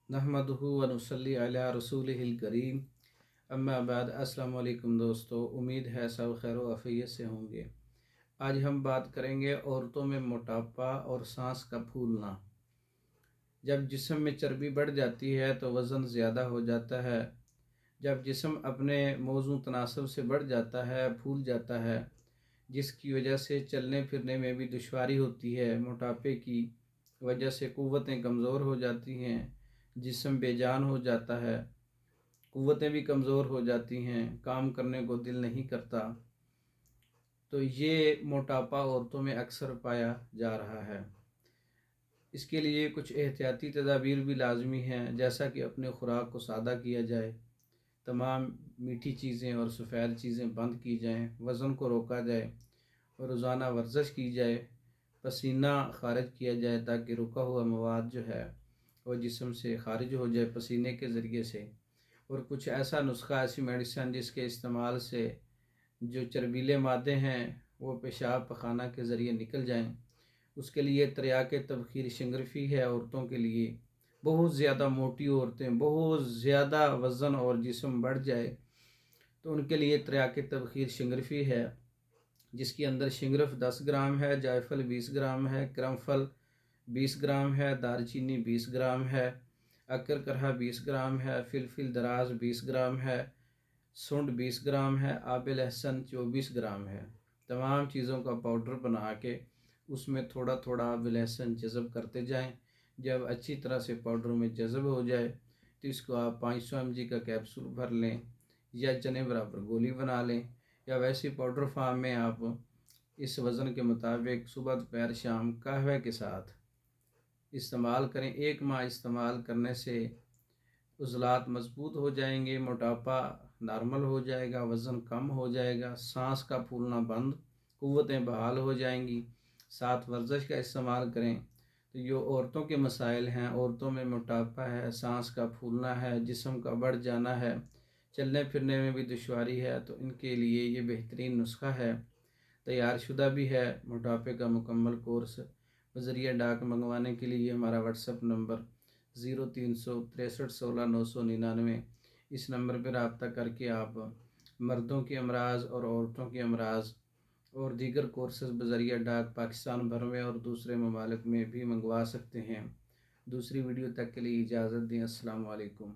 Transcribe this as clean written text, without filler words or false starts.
नहमदुहु व नुसल्ली अला रसूलिहिल करीम। अम्मा बाद। अस्सलाम वालेकुम दोस्तों, उम्मीद है सब खैर व आफियत से होंगे। आज हम बात करेंगे औरतों में मोटापा और सांस का फूलना। जब जिस्म में चर्बी बढ़ जाती है तो वज़न ज़्यादा हो जाता है। जब जिस्म अपने मौजू तनासब से बढ़ जाता है, फूल जाता है, जिसकी वजह से चलने फिरने में भी दुश्वारी होती है। मोटापे की वजह से क़ुव्वतें कमज़ोर हो जाती हैं, जिस्म बेजान हो जाता है, क़ुव्वतें भी कमज़ोर हो जाती हैं, काम करने को दिल नहीं करता। तो ये मोटापा औरतों में अक्सर पाया जा रहा है। इसके लिए कुछ एहतियाती तदाबीर भी लाजमी हैं, जैसा कि अपने ख़ुराक को सादा किया जाए, तमाम मीठी चीज़ें और सफ़ेद चीज़ें बंद की जाएँ, वज़न को रोका जाए और रोज़ाना वर्जिश की जाए, पसीना खारिज किया जाए ताकि रुका हुआ मवाद जो है वो जिस्म से खारिज हो जाए पसीने के ज़रिए से। और कुछ ऐसा नुस्खा, ऐसी मेडिसिन जिसके इस्तेमाल से जो चर्बीले मादे हैं वो पेशाब पखाना के ज़रिए निकल जाएं। उसके लिए तिर्याक तबखीर शिंगरफ़ी है औरतों के लिए। बहुत ज़्यादा मोटी औरतें, बहुत ज़्यादा वज़न और जिस्म बढ़ जाए तो उनके लिए तिर्याक तबखीर शिंगरफ़ी है, जिसके अंदर शिंगरफ 10 ग्राम है, जायफल 20 ग्राम है, करमफल 20 ग्राम है, दालचीनी 20 ग्राम है, अकर करहा 20 ग्राम है, फिलफिल दराज 20 ग्राम है, सूंड 20 ग्राम है, आब लहसुन 24 ग्राम है। तमाम चीज़ों का पाउडर बना के उसमें थोड़ा थोड़ा आब लहसुन जज़ब करते जाएं। जब अच्छी तरह से पाउडर में जज़ब हो जाए तो इसको आप 500 mg का कैप्सूल भर लें या चने बराबर गोली बना लें, या वैसे पाउडर फार्म में आप इस वज़न के मुताबिक सुबह दोपहर शाम कहवे के साथ इस्तेमाल करें। 1 माह इस्तेमाल करने से उज़लात मज़बूत हो जाएंगे, मोटापा नॉर्मल हो जाएगा, वज़न कम हो जाएगा, सांस का फूलना बंद, क़ुव्वतें बहाल हो जाएंगी। साथ वर्जिश का इस्तेमाल करें। तो ये औरतों के मसाइल हैं, औरतों में मोटापा है, सांस का फूलना है, जिस्म का बढ़ जाना है, चलने फिरने में भी दुश्वारी है, तो इनके लिए ये बेहतरीन नुस्खा है। तैयार शुदा भी है। मोटापे का मुकम्मल कोर्स बज़रिया डाक मंगवाने के लिए हमारा व्हाट्सएप नंबर 036316 999। इस नंबर पर रब्ता करके आप मर्दों के अमराज और औरतों के अमराज और दीगर कोर्सेज़ बज़रिया डाक पाकिस्तान भर में और दूसरे ममालिक में भी मंगवा सकते हैं। दूसरी वीडियो तक के लिए इजाज़त दें। अस्सलाम वालेकुम।